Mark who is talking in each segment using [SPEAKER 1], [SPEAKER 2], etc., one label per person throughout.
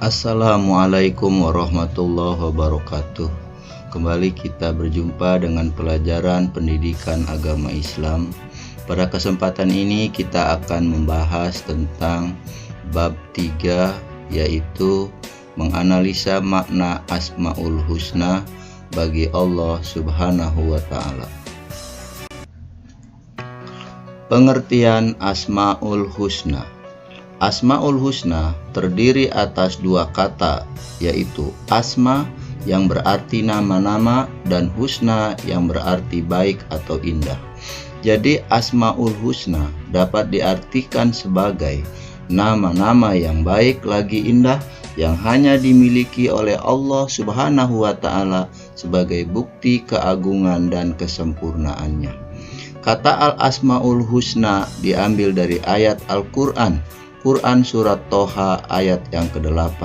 [SPEAKER 1] Assalamualaikum warahmatullahi wabarakatuh. Kembali kita berjumpa dengan pelajaran pendidikan agama Islam. Pada kesempatan ini kita akan membahas tentang bab 3, yaitu menganalisa makna Asmaul Husna bagi Allah Subhanahu wa Ta'ala. Pengertian Asmaul Husna. Asmaul Husna terdiri atas dua kata, yaitu asma yang berarti nama-nama dan husna yang berarti baik atau indah. Jadi Asmaul Husna dapat diartikan sebagai nama-nama yang baik lagi indah yang hanya dimiliki oleh Allah Subhanahu wa Ta'ala sebagai bukti keagungan dan kesempurnaannya. Kata Al-Asmaul Husna diambil dari ayat Al-Quran, Quran Surat Toha ayat yang ke-8.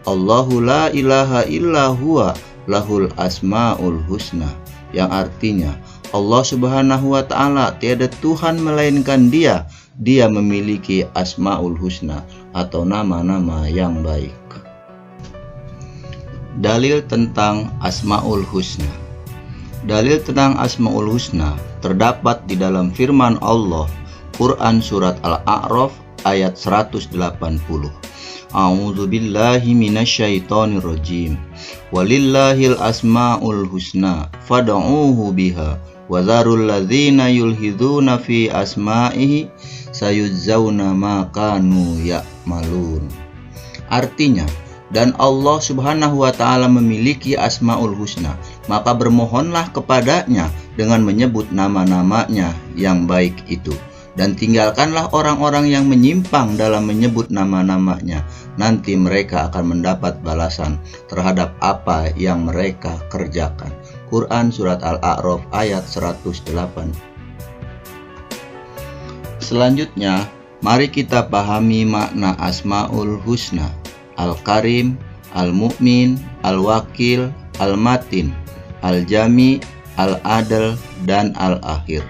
[SPEAKER 1] Allahu la ilaha illa huwa lahul asmaul husna, yang artinya Allah Subhanahu wa Ta'ala tiada Tuhan melainkan Dia memiliki Asmaul Husna atau nama-nama yang baik. Dalil tentang Asmaul Husna. Dalil tentang Asmaul Husna terdapat di dalam firman Allah, Quran Surat Al-A'raf ayat 180. A'udzu billahi minasyaitonir rajim. Walillahil asmaul husna fad'uuhu biha wa dzarul ladzina yulhiduna fi asma'ihi sayujzauna ma kanu ya'malun. Artinya, dan Allah Subhanahu wa Ta'ala memiliki Asmaul Husna, maka bermohonlah kepadanya dengan menyebut nama-namanya yang baik itu. Dan tinggalkanlah orang-orang yang menyimpang dalam menyebut nama-namanya. Nanti mereka akan mendapat balasan terhadap apa yang mereka kerjakan. Quran Surat Al-A'raf ayat 108. Selanjutnya, mari kita pahami makna Asmaul Husna. Al-Karim, Al-Mu'min, Al-Wakil, Al-Matin, Al-Jami, Al-Adl, dan Al-Akhir.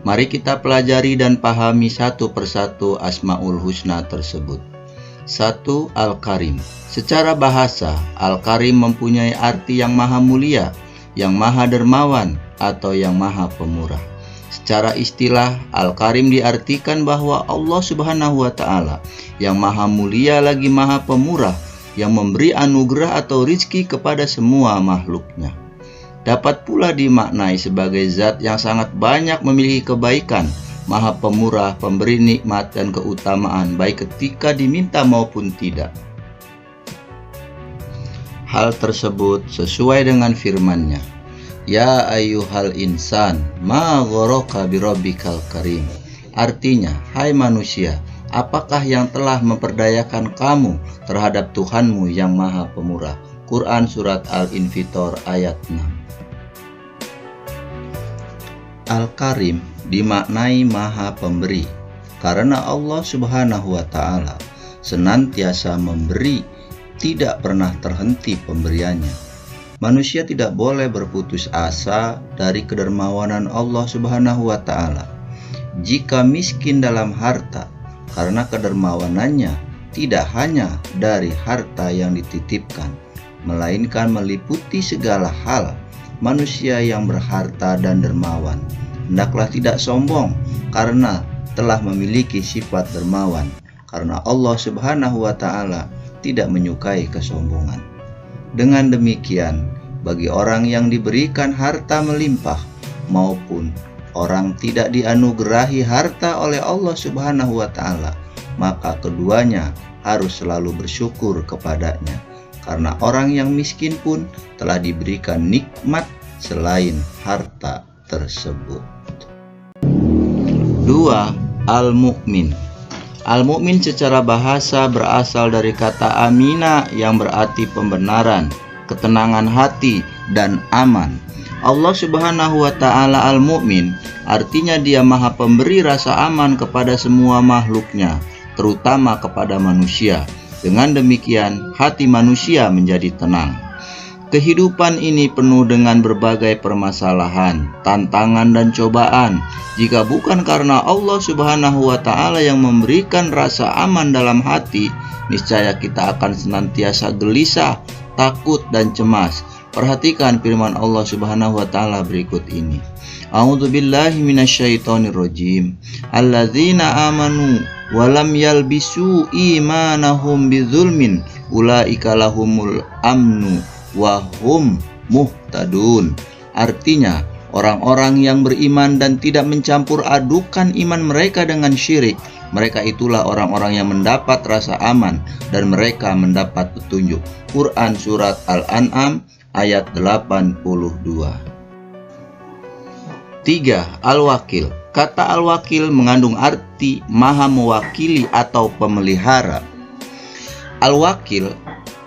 [SPEAKER 1] Mari kita pelajari dan pahami satu persatu Asmaul Husna tersebut. 1. Al-Karim. Secara bahasa, Al-Karim mempunyai arti yang maha mulia, yang maha dermawan, atau yang maha pemurah. Secara istilah, Al-Karim diartikan bahwa Allah Subhanahu wa Ta'ala yang maha mulia lagi maha pemurah, yang memberi anugerah atau rizki kepada semua makhluknya. Dapat pula dimaknai sebagai zat yang sangat banyak memiliki kebaikan, maha pemurah, pemberi nikmat dan keutamaan baik ketika diminta maupun tidak. Hal tersebut sesuai dengan firman-Nya, Ya ayyuhal insan, ma gharaka birabbikal karim. Artinya, hai manusia, apakah yang telah memperdayakan kamu terhadap Tuhanmu yang maha pemurah? Quran Surat Al-Infitor ayat 6. Al-Karim dimaknai maha pemberi, karena Allah Subhanahu wa Ta'ala senantiasa memberi, tidak pernah terhenti pemberiannya. Manusia tidak boleh berputus asa dari kedermawanan Allah Subhanahu wa Ta'ala. Jika miskin dalam harta, karena kedermawanannya tidak hanya dari harta yang dititipkan, melainkan meliputi segala hal. Manusia yang berharta dan dermawan hendaklah tidak sombong karena telah memiliki sifat dermawan, karena Allah Subhanahu wa Ta'ala tidak menyukai kesombongan. Dengan demikian, bagi orang yang diberikan harta melimpah maupun orang tidak dianugerahi harta oleh Allah Subhanahu wa Ta'ala, maka keduanya harus selalu bersyukur kepadanya. Karena orang yang miskin pun telah diberikan nikmat selain harta tersebut. 2. Al-Mu'min. Al-Mu'min secara bahasa berasal dari kata amina yang berarti pembenaran, ketenangan hati, dan aman. Allah Subhanahu wa Ta'ala Al-Mu'min artinya Dia maha pemberi rasa aman kepada semua makhluknya, terutama kepada manusia. Dengan demikian, hati manusia menjadi tenang. Kehidupan ini penuh dengan berbagai permasalahan, tantangan dan cobaan. Jika bukan karena Allah Subhanahu wa Ta'ala yang memberikan rasa aman dalam hati, niscaya kita akan senantiasa gelisah, takut dan cemas. Perhatikan firman Allah Subhanahu wa Ta'ala berikut ini. A'udzubillahi minasyaitonirrajim. Alladzina amanu wa lam yalbisu imanahum bidzulmin ulaika lahumul amnu wahum muhtadun. Artinya, orang-orang yang beriman dan tidak mencampur adukan iman mereka dengan syirik, mereka itulah orang-orang yang mendapat rasa aman dan mereka mendapat petunjuk. Quran Surat Al-An'am ayat 82. 3. Al-Wakil. Kata Al-Wakil mengandung arti maha mewakili atau pemelihara. Al-Wakil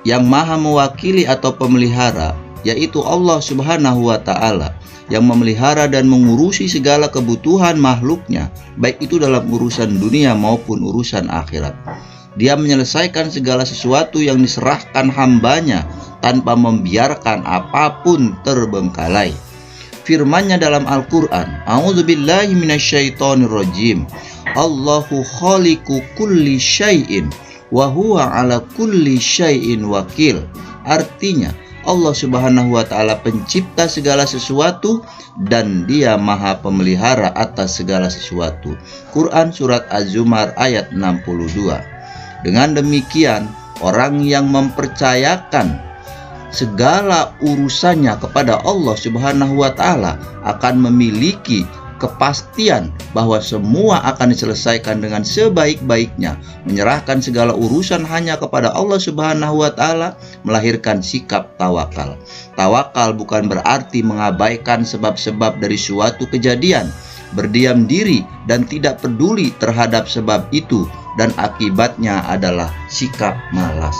[SPEAKER 1] yang maha mewakili atau pemelihara, yaitu Allah Subhanahu wa Ta'ala, yang memelihara dan mengurusi segala kebutuhan makhluknya, baik itu dalam urusan dunia maupun urusan akhirat. Dia menyelesaikan segala sesuatu yang diserahkan hambanya tanpa membiarkan apapun terbengkalai. Firman-Nya dalam Al-Quran, A'udzubillahi minasyaitonirrajim. Allahu khaliqu kulli syai'in wa huwa ala kulli syai'in wakil. Artinya, Allah Subhanahu wa Ta'ala pencipta segala sesuatu dan Dia maha pemelihara atas segala sesuatu. Quran Surat Az-Zumar ayat 62. Dengan demikian, orang yang mempercayakan segala urusannya kepada Allah Subhanahu wa Ta'ala akan memiliki kepastian bahwa semua akan diselesaikan dengan sebaik-baiknya. Menyerahkan segala urusan hanya kepada Allah Subhanahu wa Ta'ala melahirkan sikap tawakal. Tawakal bukan berarti mengabaikan sebab-sebab dari suatu kejadian, berdiam diri dan tidak peduli terhadap sebab itu, dan akibatnya adalah sikap malas.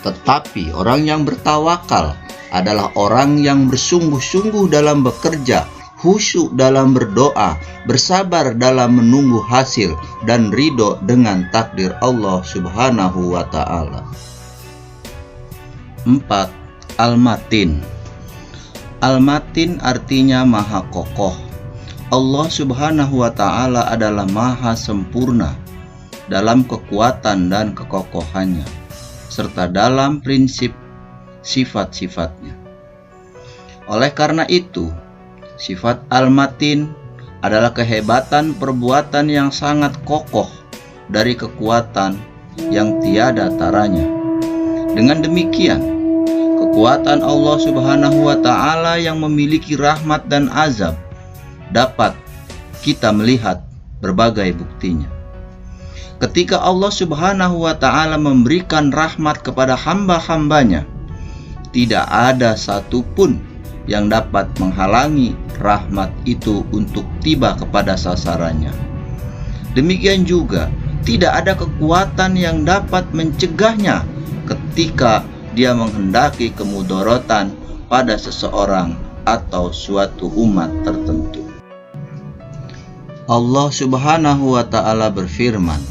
[SPEAKER 1] Tetapi orang yang bertawakal adalah orang yang bersungguh-sungguh dalam bekerja, khusyuk dalam berdoa, bersabar dalam menunggu hasil, dan ridho dengan takdir Allah Subhanahu wa Ta'ala. 4. Al-Matin. Al-Matin artinya maha kokoh. Allah Subhanahu wa Ta'ala adalah maha sempurna dalam kekuatan dan kekokohannya, serta dalam prinsip sifat-sifatnya. Oleh karena itu, sifat Al-Matin adalah kehebatan perbuatan yang sangat kokoh dari kekuatan yang tiada taranya. Dengan demikian, kekuatan Allah Subhanahu wa Ta'ala yang memiliki rahmat dan azab dapat kita melihat berbagai buktinya. Ketika Allah Subhanahu wa Ta'ala memberikan rahmat kepada hamba-hambanya, tidak ada satupun yang dapat menghalangi rahmat itu untuk tiba kepada sasarannya. Demikian juga, tidak ada kekuatan yang dapat mencegahnya ketika dia menghendaki kemudaratan pada seseorang atau suatu umat tertentu. Allah Subhanahu wa Ta'ala berfirman,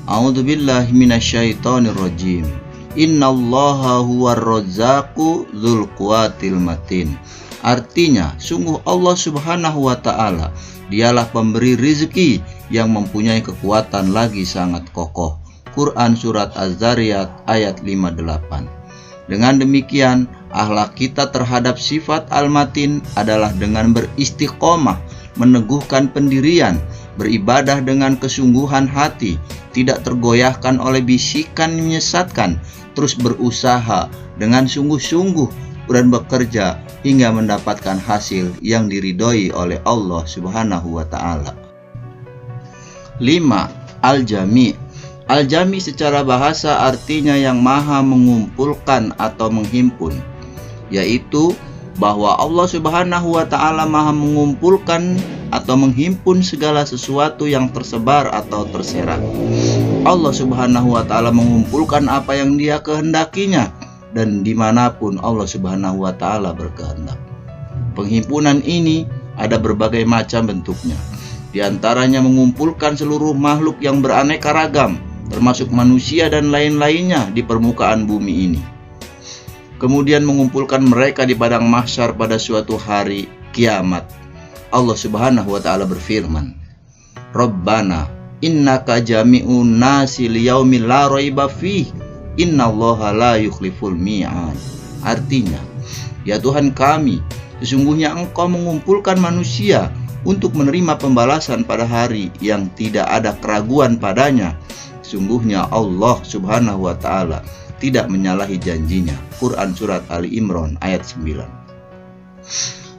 [SPEAKER 1] A'udzubillahi minasyaitonirrajim. Innallaha huwar razzaqu dzul quwwatil matin. Artinya, sungguh Allah Subhanahu wa Ta'ala Dialah pemberi rizki yang mempunyai kekuatan lagi sangat kokoh. Quran Surat Az-Zariyat ayat 58. Dengan demikian, akhlak kita terhadap sifat Al-Matin adalah dengan beristiqomah, meneguhkan pendirian, beribadah dengan kesungguhan hati, tidak tergoyahkan oleh bisikan menyesatkan, terus berusaha dengan sungguh-sungguh dan bekerja hingga mendapatkan hasil yang diridhoi oleh Allah Subhanahu wa Ta'ala. 5. Al-Jami'. Al-Jami' secara bahasa artinya yang maha mengumpulkan atau menghimpun, yaitu bahwa Allah Subhanahu wa Ta'ala maha mengumpulkan atau menghimpun segala sesuatu yang tersebar atau terserak. Allah Subhanahu wa Ta'ala mengumpulkan apa yang Dia kehendakinya dan dimanapun Allah Subhanahu wa Ta'ala berkehendak. Penghimpunan ini ada berbagai macam bentuknya. Di antaranya mengumpulkan seluruh makhluk yang beraneka ragam, termasuk manusia dan lain-lainnya di permukaan bumi ini. kemudian mengumpulkan mereka di padang mahsyar pada suatu hari kiamat. Allah Subhanahu wa taala berfirman, Rabbana innaka jami'un nasi liyaumil la raiba fih innallaha la yukhliful mi'ad. Artinya, ya Tuhan kami, sesungguhnya Engkau mengumpulkan manusia untuk menerima pembalasan pada hari yang tidak ada keraguan padanya. Sesungguhnya Allah Subhanahu wa taala tidak menyalahi janjinya. Quran surat Ali Imran ayat 9.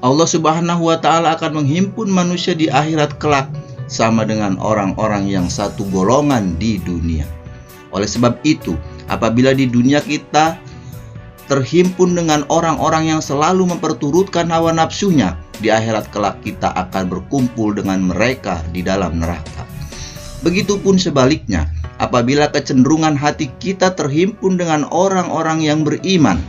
[SPEAKER 1] Allah Subhanahu wa taala akan menghimpun manusia di akhirat kelak sama dengan orang-orang yang satu golongan di dunia. Oleh sebab itu, apabila di dunia kita terhimpun dengan orang-orang yang selalu memperturutkan hawa nafsunya, di akhirat kelak kita akan berkumpul dengan mereka di dalam neraka. Begitupun sebaliknya, apabila kecenderungan hati kita terhimpun dengan orang-orang yang beriman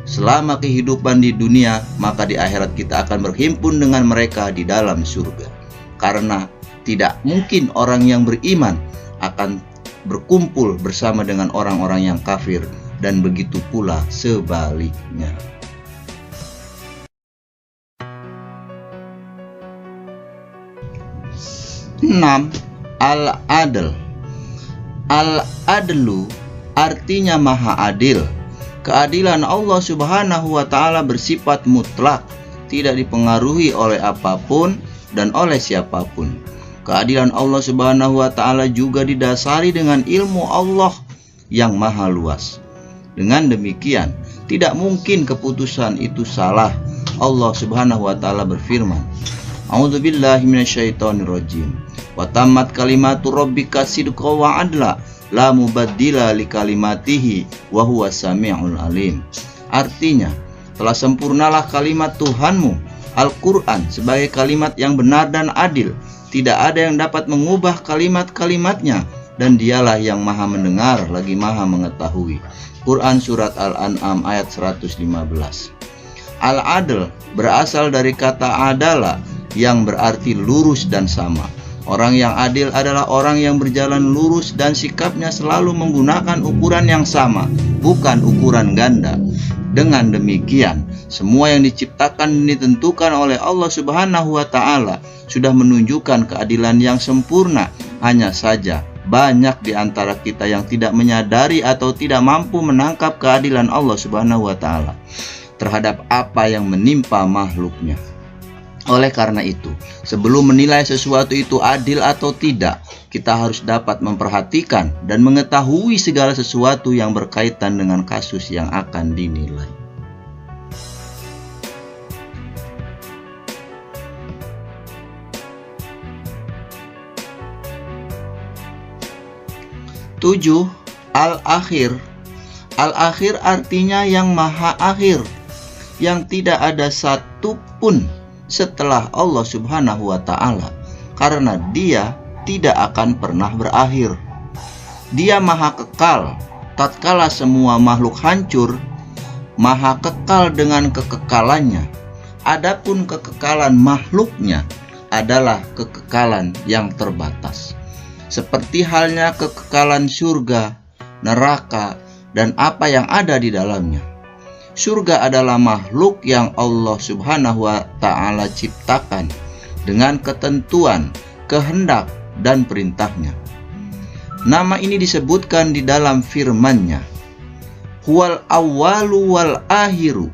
[SPEAKER 1] selama kehidupan di dunia, maka di akhirat kita akan berhimpun dengan mereka di dalam surga. Karena tidak mungkin orang yang beriman akan berkumpul bersama dengan orang-orang yang kafir, dan begitu pula sebaliknya. Enam, Al-Adl. Al-Adlu artinya maha adil. Keadilan Allah Subhanahu wa taala bersifat mutlak, tidak dipengaruhi oleh apapun dan oleh siapapun. Keadilan Allah Subhanahu wa taala juga didasari dengan ilmu Allah yang maha luas. Dengan demikian, tidak mungkin keputusan itu salah. Allah Subhanahu wa taala berfirman, A'udzubillahi minasyaitonirrajim. Wa tammat kalimatu rabbika sidqan wa adla, la mubaddila li kalimatihi wa huwa sami'ul alim. Artinya, telah sempurnalah kalimat Tuhanmu, Al-Quran, sebagai kalimat yang benar dan adil. Tidak ada yang dapat mengubah kalimat-kalimatnya, dan dialah yang maha mendengar lagi maha mengetahui. Quran surat Al-An'am ayat 115. Al-Adl berasal dari kata adala yang berarti lurus dan sama. Orang yang adil adalah orang yang berjalan lurus dan sikapnya selalu menggunakan ukuran yang sama, bukan ukuran ganda. Dengan demikian, semua yang diciptakan dan ditentukan oleh Allah Subhanahu wa taala sudah menunjukkan keadilan yang sempurna. Hanya saja banyak di antara kita yang tidak menyadari atau tidak mampu menangkap keadilan Allah Subhanahu wa taala terhadap apa yang menimpa makhluknya. Oleh karena itu, sebelum menilai sesuatu itu adil atau tidak, kita harus dapat memperhatikan dan mengetahui segala sesuatu yang berkaitan dengan kasus yang akan dinilai. Tujuh, Al-Akhir. Al-Akhir artinya yang maha akhir, yang tidak ada satupun setelah Allah Subhanahu wa ta'ala, karena Dia tidak akan pernah berakhir. Dia maha kekal, tatkala semua makhluk hancur, maha kekal dengan kekekalannya. Adapun kekekalan makhluknya adalah kekekalan yang terbatas, seperti halnya kekekalan surga, neraka, dan apa yang ada di dalamnya. Surga adalah makhluk yang Allah Subhanahu wa ta'ala ciptakan dengan ketentuan, kehendak, dan perintahnya. Nama ini disebutkan di dalam firman-Nya, Huwal awwalu wal akhiru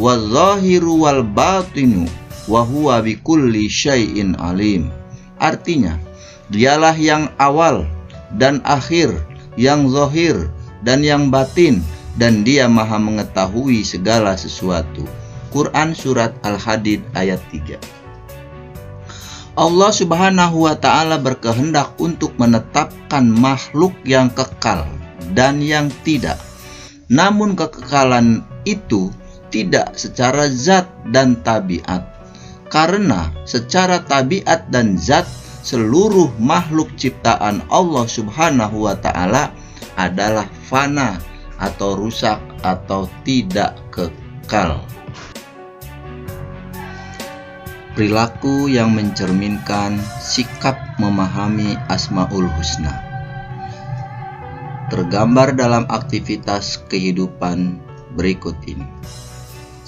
[SPEAKER 1] wal zahiru wal batinu wa huwa bikulli syai'in alim. Artinya, Dialah yang awal dan akhir, yang zahir dan yang batin, dan Dia maha mengetahui segala sesuatu. Quran surat Al-Hadid ayat 3. Allah Subhanahu wa ta'ala berkehendak untuk menetapkan makhluk yang kekal dan yang tidak. Namun kekekalan itu tidak secara zat dan tabiat, karena secara tabiat dan zat seluruh makhluk ciptaan Allah Subhanahu wa ta'ala adalah fana atau rusak atau tidak kekal. Perilaku yang mencerminkan sikap memahami Asmaul Husna tergambar dalam aktivitas kehidupan berikut ini.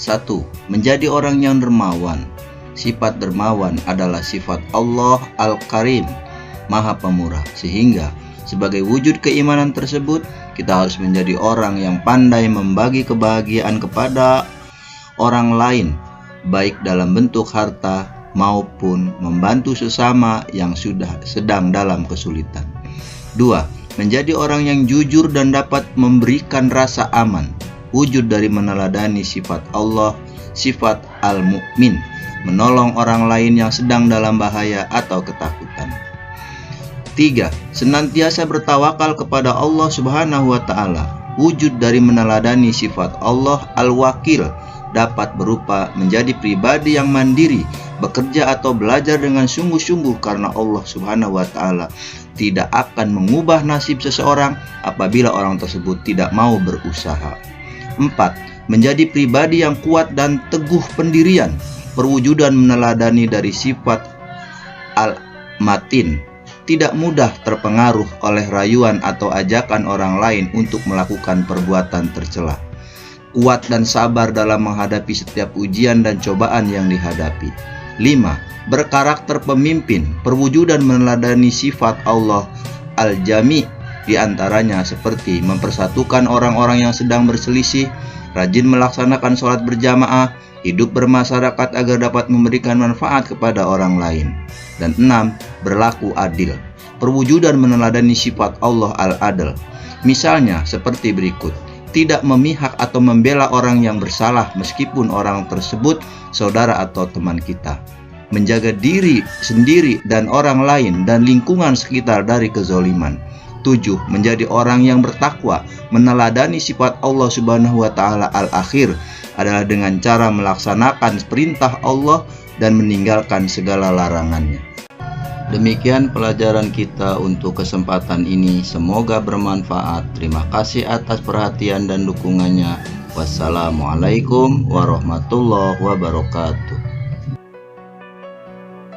[SPEAKER 1] 1. Menjadi orang yang dermawan. Sifat dermawan adalah sifat Allah Al-Karim, Maha Pemurah, sehingga sebagai wujud keimanan tersebut kita harus menjadi orang yang pandai membagi kebahagiaan kepada orang lain, baik dalam bentuk harta maupun membantu sesama yang sedang dalam kesulitan. 2. Menjadi orang yang jujur dan dapat memberikan rasa aman, wujud dari meneladani sifat Allah, sifat Al-Mu'min, menolong orang lain yang sedang dalam bahaya atau ketakutan. 3. Senantiasa bertawakal kepada Allah Subhanahu wa Ta'ala, wujud dari meneladani sifat Allah Al-Wakil, dapat berupa menjadi pribadi yang mandiri, bekerja atau belajar dengan sungguh-sungguh karena Allah Subhanahu wa Ta'ala tidak akan mengubah nasib seseorang apabila orang tersebut tidak mau berusaha. 4. Menjadi pribadi yang kuat dan teguh pendirian, perwujudan meneladani dari sifat Al-Matin, tidak mudah terpengaruh oleh rayuan atau ajakan orang lain untuk melakukan perbuatan tercela, kuat dan sabar dalam menghadapi setiap ujian dan cobaan yang dihadapi. 5. Berkarakter pemimpin, perwujudan meneladani sifat Allah Al-Jami, di antaranya seperti mempersatukan orang-orang yang sedang berselisih, rajin melaksanakan sholat berjamaah, hidup bermasyarakat agar dapat memberikan manfaat kepada orang lain. Dan 6. Berlaku adil, perwujudan meneladani sifat Allah Al-Adl. Misalnya seperti berikut: tidak memihak atau membela orang yang bersalah meskipun orang tersebut saudara atau teman kita, menjaga diri sendiri dan orang lain dan lingkungan sekitar dari kezoliman. 7. Menjadi orang yang bertakwa, meneladani sifat Allah Subhanahu wa Ta'ala Al-Akhir adalah dengan cara melaksanakan perintah Allah dan meninggalkan segala larangannya. Demikian pelajaran kita untuk kesempatan ini, semoga bermanfaat. Terima kasih atas perhatian dan dukungannya. Wassalamualaikum warahmatullahi wabarakatuh.